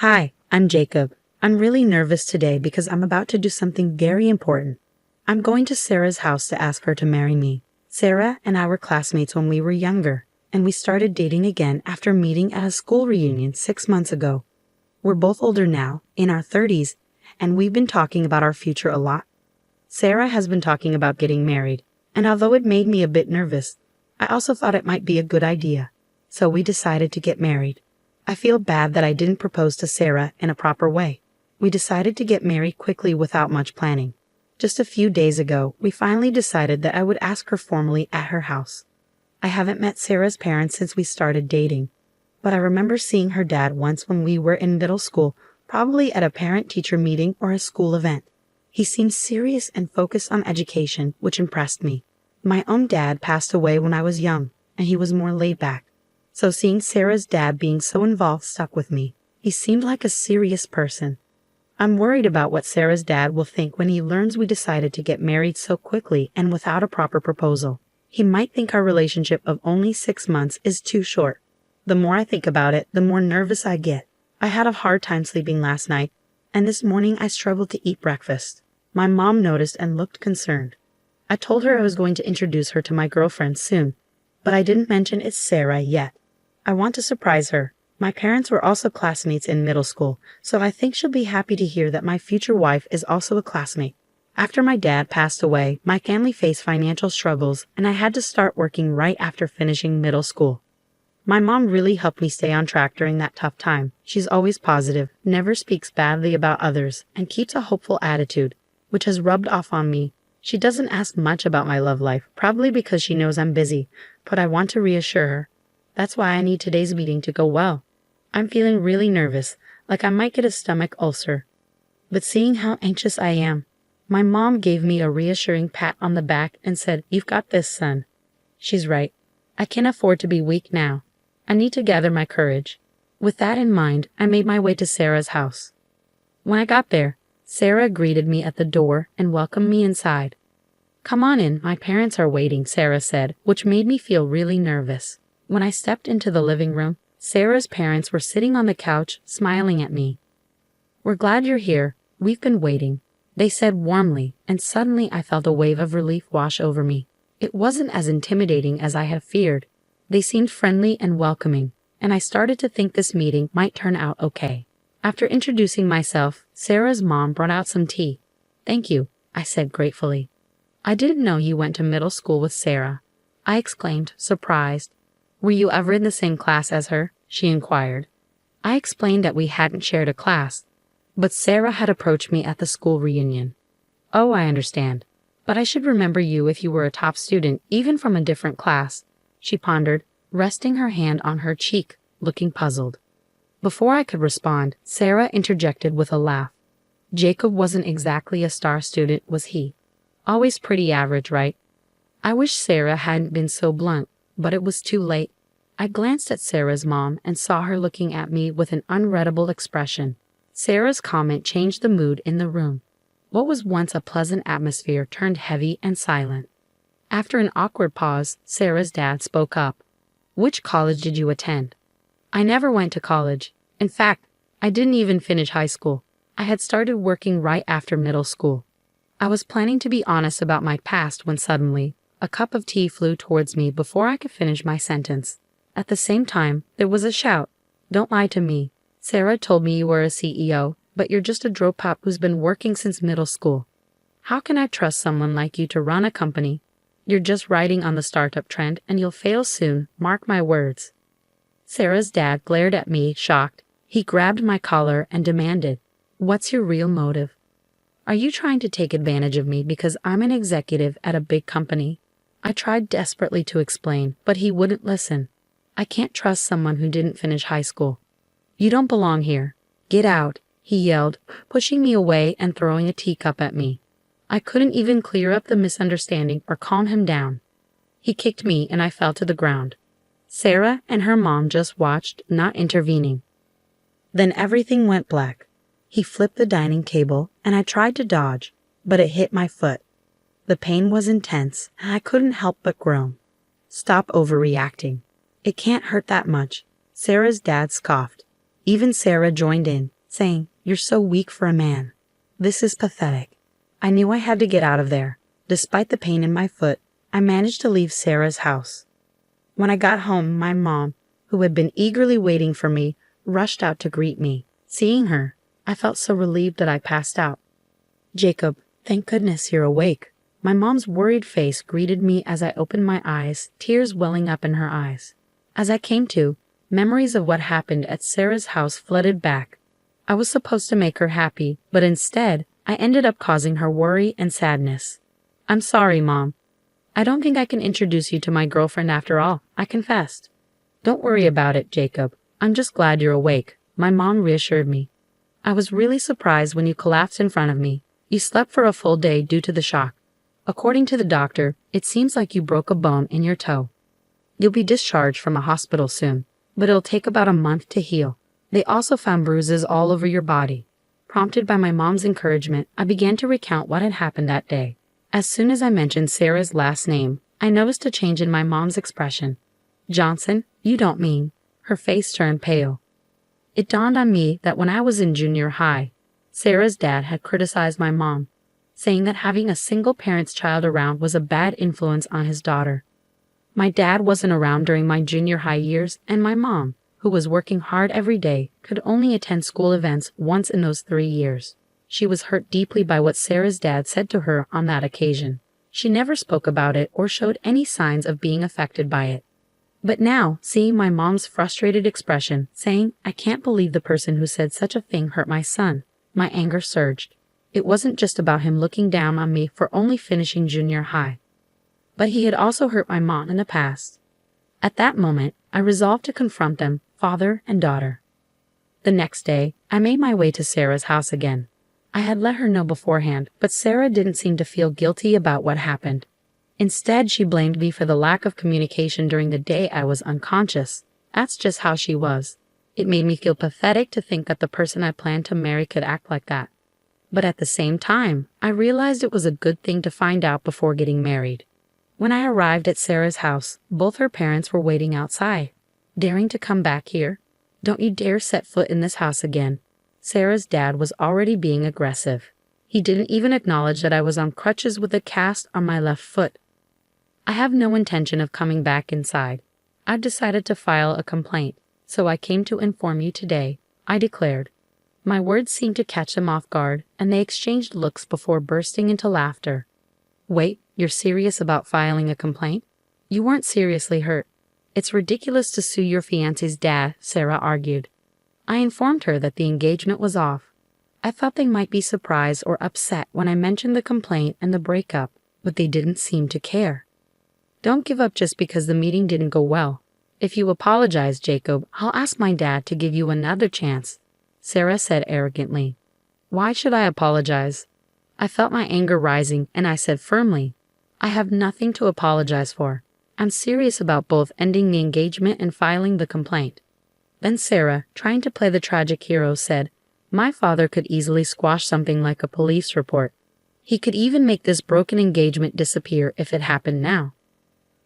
Hi, I'm Jacob. I'm really nervous today because I'm about to do something very important. I'm going to Sarah's house to ask her to marry me. Sarah and I were classmates when we were younger, and we started dating again after meeting at a school reunion 6 months ago. We're both older now, in our 30s, and we've been talking about our future a lot. Sarah has been talking about getting married, and although it made me a bit nervous, I also thought it might be a good idea. So we decided to get married. I feel bad that I didn't propose to Sarah in a proper way. We decided to get married quickly without much planning. Just a few days ago, we finally decided that I would ask her formally at her house. I haven't met Sarah's parents since we started dating, but I remember seeing her dad once when we were in middle school, probably at a parent-teacher meeting or a school event. He seemed serious and focused on education, which impressed me. My own dad passed away when I was young, and he was more laid back. So seeing Sarah's dad being so involved stuck with me. He seemed like a serious person. I'm worried about what Sarah's dad will think when he learns we decided to get married so quickly and without a proper proposal. He might think our relationship of only 6 months is too short. The more I think about it, the more nervous I get. I had a hard time sleeping last night, and this morning I struggled to eat breakfast. My mom noticed and looked concerned. I told her I was going to introduce her to my girlfriend soon, but I didn't mention it's Sarah yet. I want to surprise her. My parents were also classmates in middle school, so I think she'll be happy to hear that my future wife is also a classmate. After my dad passed away, my family faced financial struggles, and I had to start working right after finishing middle school. My mom really helped me stay on track during that tough time. She's always positive, never speaks badly about others, and keeps a hopeful attitude, which has rubbed off on me. She doesn't ask much about my love life, probably because she knows I'm busy, but I want to reassure her. That's why I need today's meeting to go well. I'm feeling really nervous, like I might get a stomach ulcer. But seeing how anxious I am, my mom gave me a reassuring pat on the back and said, "You've got this, son." She's right. I can't afford to be weak now. I need to gather my courage. With that in mind, I made my way to Sarah's house. When I got there, Sarah greeted me at the door and welcomed me inside. "Come on in, my parents are waiting," Sarah said, which made me feel really nervous. When I stepped into the living room, Sarah's parents were sitting on the couch, smiling at me. "We're glad you're here. We've been waiting," they said warmly, and suddenly I felt a wave of relief wash over me. It wasn't as intimidating as I had feared. They seemed friendly and welcoming, and I started to think this meeting might turn out okay. After introducing myself, Sarah's mom brought out some tea. "Thank you," I said gratefully. "I didn't know you went to middle school with Sarah," I exclaimed, surprised. "Were you ever in the same class as her?" she inquired. I explained that we hadn't shared a class, but Sarah had approached me at the school reunion. "Oh, I understand. But I should remember you if you were a top student, even from a different class," she pondered, resting her hand on her cheek, looking puzzled. Before I could respond, Sarah interjected with a laugh. "Jacob wasn't exactly a star student, was he? Always pretty average, right?" I wish Sarah hadn't been so blunt, but it was too late. I glanced at Sarah's mom and saw her looking at me with an unreadable expression. Sarah's comment changed the mood in the room. What was once a pleasant atmosphere turned heavy and silent. After an awkward pause, Sarah's dad spoke up. "Which college did you attend?" "I never went to college. In fact, I didn't even finish high school. I had started working right after middle school." I was planning to be honest about my past when suddenly, a cup of tea flew towards me before I could finish my sentence. At the same time, there was a shout. "Don't lie to me. Sarah told me you were a CEO, but you're just a dropout who's been working since middle school. How can I trust someone like you to run a company? You're just riding on the startup trend and you'll fail soon, mark my words." Sarah's dad glared at me, shocked. He grabbed my collar and demanded, "What's your real motive? Are you trying to take advantage of me because I'm an executive at a big company?" I tried desperately to explain, but he wouldn't listen. "I can't trust someone who didn't finish high school." "You don't belong here. Get out," he yelled, pushing me away and throwing a teacup at me. I couldn't even clear up the misunderstanding or calm him down. He kicked me and I fell to the ground. Sarah and her mom just watched, not intervening. Then everything went black. He flipped the dining table and I tried to dodge, but it hit my foot. The pain was intense and I couldn't help but groan. "Stop overreacting. It can't hurt that much," Sarah's dad scoffed. Even Sarah joined in, saying, "You're so weak for a man. This is pathetic." I knew I had to get out of there. Despite the pain in my foot, I managed to leave Sarah's house. When I got home, my mom, who had been eagerly waiting for me, rushed out to greet me. Seeing her, I felt so relieved that I passed out. "Jacob, thank goodness you're awake." My mom's worried face greeted me as I opened my eyes, tears welling up in her eyes. As I came to, memories of what happened at Sarah's house flooded back. I was supposed to make her happy, but instead, I ended up causing her worry and sadness. "I'm sorry, Mom. I don't think I can introduce you to my girlfriend after all," I confessed. "Don't worry about it, Jacob. I'm just glad you're awake," my mom reassured me. "I was really surprised when you collapsed in front of me. You slept for a full day due to the shock. According to the doctor, it seems like you broke a bone in your toe. You'll be discharged from a hospital soon, but it'll take about a month to heal. They also found bruises all over your body." Prompted by my mom's encouragement, I began to recount what had happened that day. As soon as I mentioned Sarah's last name, I noticed a change in my mom's expression. "Johnson, you don't mean..." Her face turned pale. It dawned on me that when I was in junior high, Sarah's dad had criticized my mom, saying that having a single parent's child around was a bad influence on his daughter. My dad wasn't around during my junior high years, and my mom, who was working hard every day, could only attend school events once in those 3 years. She was hurt deeply by what Sarah's dad said to her on that occasion. She never spoke about it or showed any signs of being affected by it. But now, seeing my mom's frustrated expression, saying, "I can't believe the person who said such a thing hurt my son," my anger surged. It wasn't just about him looking down on me for only finishing junior high, but he had also hurt my mom in the past. At that moment, I resolved to confront them, father and daughter. The next day, I made my way to Sarah's house again. I had let her know beforehand, but Sarah didn't seem to feel guilty about what happened. Instead, she blamed me for the lack of communication during the day I was unconscious. That's just how she was. It made me feel pathetic to think that the person I planned to marry could act like that. But at the same time, I realized it was a good thing to find out before getting married. When I arrived at Sarah's house, both her parents were waiting outside. "Daring to come back here? Don't you dare set foot in this house again." Sarah's dad was already being aggressive. He didn't even acknowledge that I was on crutches with a cast on my left foot. "I have no intention of coming back inside. I've decided to file a complaint, so I came to inform you today," I declared. My words seemed to catch them off guard, and they exchanged looks before bursting into laughter. "Wait, you're serious about filing a complaint? You weren't seriously hurt. It's ridiculous to sue your fiancé's dad," Sarah argued. I informed her that the engagement was off. I thought they might be surprised or upset when I mentioned the complaint and the breakup, but they didn't seem to care. "Don't give up just because the meeting didn't go well. If you apologize, Jacob, I'll ask my dad to give you another chance," Sarah said arrogantly. "Why should I apologize?" I felt my anger rising, and I said firmly, "I have nothing to apologize for. I'm serious about both ending the engagement and filing the complaint." Then Sarah, trying to play the tragic hero, said, "My father could easily squash something like a police report. He could even make this broken engagement disappear if it happened now."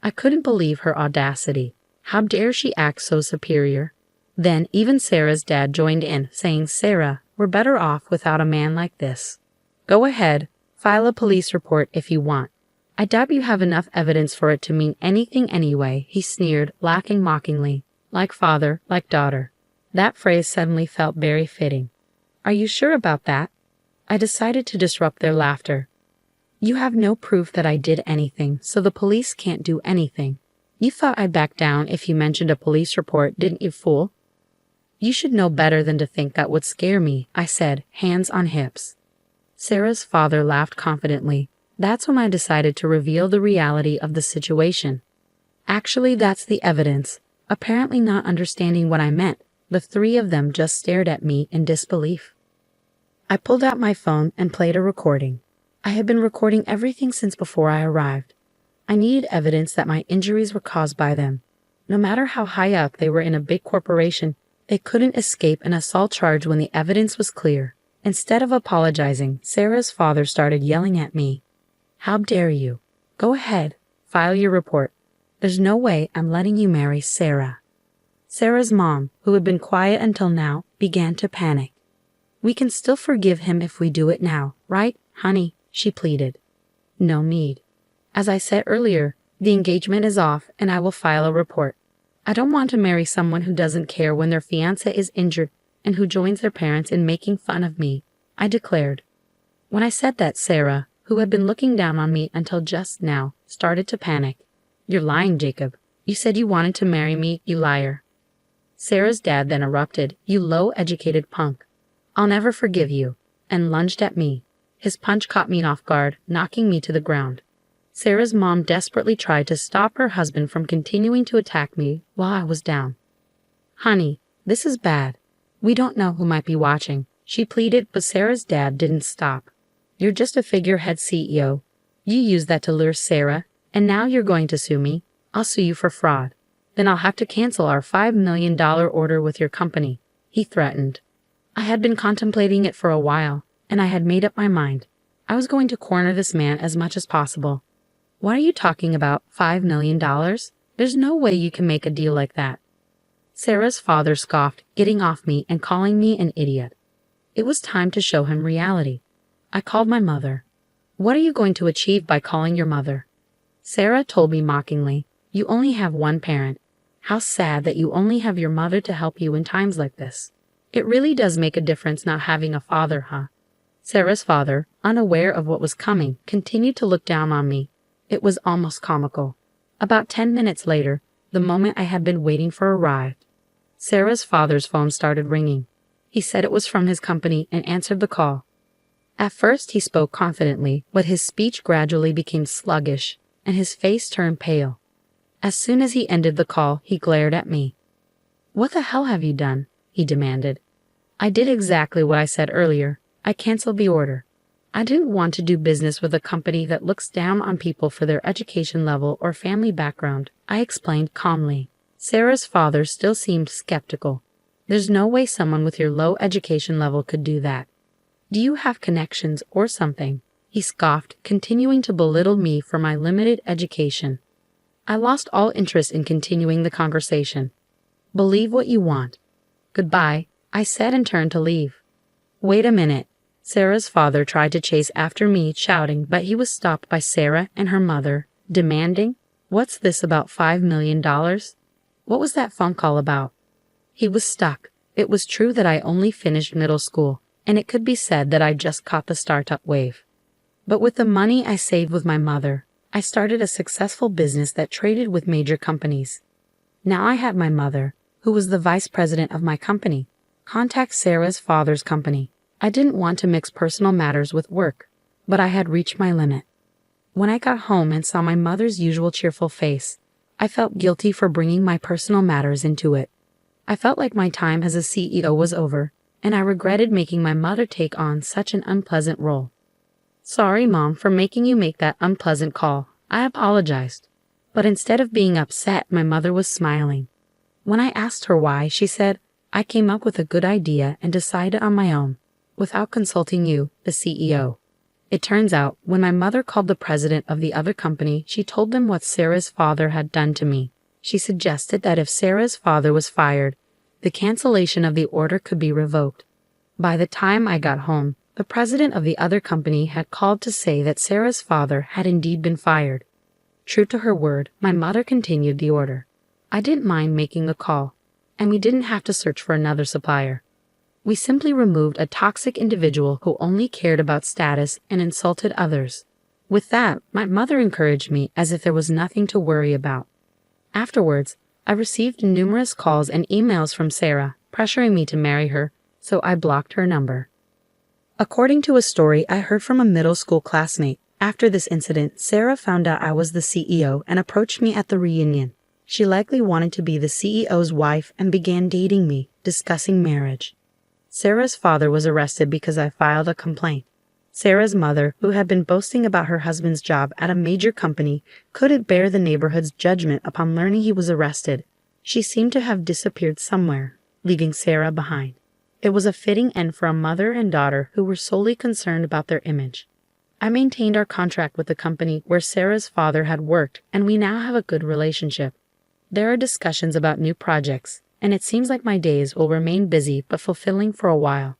I couldn't believe her audacity. How dare she act so superior? Then even Sarah's dad joined in, saying, "Sarah, we're better off without a man like this. Go ahead, file a police report if you want. I doubt you have enough evidence for it to mean anything anyway," he sneered, laughing mockingly. Like father, like daughter. That phrase suddenly felt very fitting. "Are you sure about that?" I decided to disrupt their laughter. "You have no proof that I did anything, so the police can't do anything. You thought I'd back down if you mentioned a police report, didn't you, fool?" "You should know better than to think that would scare me," I said, hands on hips. Sarah's father laughed confidently. That's when I decided to reveal the reality of the situation. "Actually, that's the evidence." Apparently not understanding what I meant, the three of them just stared at me in disbelief. I pulled out my phone and played a recording. I had been recording everything since before I arrived. I needed evidence that my injuries were caused by them. No matter how high up they were in a big corporation, they couldn't escape an assault charge when the evidence was clear. Instead of apologizing, Sarah's father started yelling at me. "How dare you? Go ahead, file your report. There's no way I'm letting you marry Sarah." Sarah's mom, who had been quiet until now, began to panic. "We can still forgive him if we do it now, right, honey?" she pleaded. "No need. As I said earlier, the engagement is off and I will file a report. I don't want to marry someone who doesn't care when their fiancé is injured and who joins their parents in making fun of me," I declared. When I said that, Sarah, who had been looking down on me until just now, started to panic. "You're lying, Jacob. You said you wanted to marry me, you liar." Sarah's dad then erupted, "You low-educated punk. I'll never forgive you," and lunged at me. His punch caught me off guard, knocking me to the ground. Sarah's mom desperately tried to stop her husband from continuing to attack me while I was down. "Honey, this is bad. We don't know who might be watching," she pleaded, but Sarah's dad didn't stop. "You're just a figurehead CEO. You used that to lure Sarah, and now you're going to sue me. I'll sue you for fraud. Then I'll have to cancel our $5 million order with your company," he threatened. I had been contemplating it for a while, and I had made up my mind. I was going to corner this man as much as possible. "What are you talking about, $5 million? There's no way you can make a deal like that." Sarah's father scoffed, getting off me and calling me an idiot. It was time to show him reality. I called my mother. "What are you going to achieve by calling your mother?" Sarah told me mockingly, "You only have one parent. How sad that you only have your mother to help you in times like this. It really does make a difference not having a father, huh?" Sarah's father, unaware of what was coming, continued to look down on me. It was almost comical. About 10 minutes later, the moment I had been waiting for arrived. Sarah's father's phone started ringing. He said it was from his company and answered the call. At first he spoke confidently, but his speech gradually became sluggish, and his face turned pale. As soon as he ended the call, he glared at me. "What the hell have you done?" he demanded. "I did exactly what I said earlier. I canceled the order. I didn't want to do business with a company that looks down on people for their education level or family background," I explained calmly. Sarah's father still seemed skeptical. "There's no way someone with your low education level could do that. Do you have connections or something?" He scoffed, continuing to belittle me for my limited education. I lost all interest in continuing the conversation. "Believe what you want. Goodbye," I said and turned to leave. "Wait a minute." Sarah's father tried to chase after me, shouting, but he was stopped by Sarah and her mother, demanding, "What's this about $5 million? What was that phone call about?" He was stuck. It was true that I only finished middle school, and it could be said that I just caught the startup wave. But with the money I saved with my mother, I started a successful business that traded with major companies. Now I had my mother, who was the vice president of my company, contact Sarah's father's company. I didn't want to mix personal matters with work, but I had reached my limit. When I got home and saw my mother's usual cheerful face, I felt guilty for bringing my personal matters into it. I felt like my time as a CEO was over, and I regretted making my mother take on such an unpleasant role. "Sorry, Mom, for making you make that unpleasant call," I apologized. But instead of being upset, my mother was smiling. When I asked her why, she said, "I came up with a good idea and decided on my own, without consulting you, the CEO." It turns out, when my mother called the president of the other company, she told them what Sarah's father had done to me. She suggested that if Sarah's father was fired, the cancellation of the order could be revoked. By the time I got home, the president of the other company had called to say that Sarah's father had indeed been fired. True to her word, my mother continued the order. I didn't mind making the call, and we didn't have to search for another supplier. We simply removed a toxic individual who only cared about status and insulted others. With that, my mother encouraged me as if there was nothing to worry about. Afterwards, I received numerous calls and emails from Sarah, pressuring me to marry her, so I blocked her number. According to a story I heard from a middle school classmate, after this incident, Sarah found out I was the CEO and approached me at the reunion. She likely wanted to be the CEO's wife and began dating me, discussing marriage. Sarah's father was arrested because I filed a complaint. Sarah's mother, who had been boasting about her husband's job at a major company, couldn't bear the neighborhood's judgment upon learning he was arrested. She seemed to have disappeared somewhere, leaving Sarah behind. It was a fitting end for a mother and daughter who were solely concerned about their image. I maintained our contract with the company where Sarah's father had worked, and we now have a good relationship. There are discussions about new projects, and it seems like my days will remain busy but fulfilling for a while.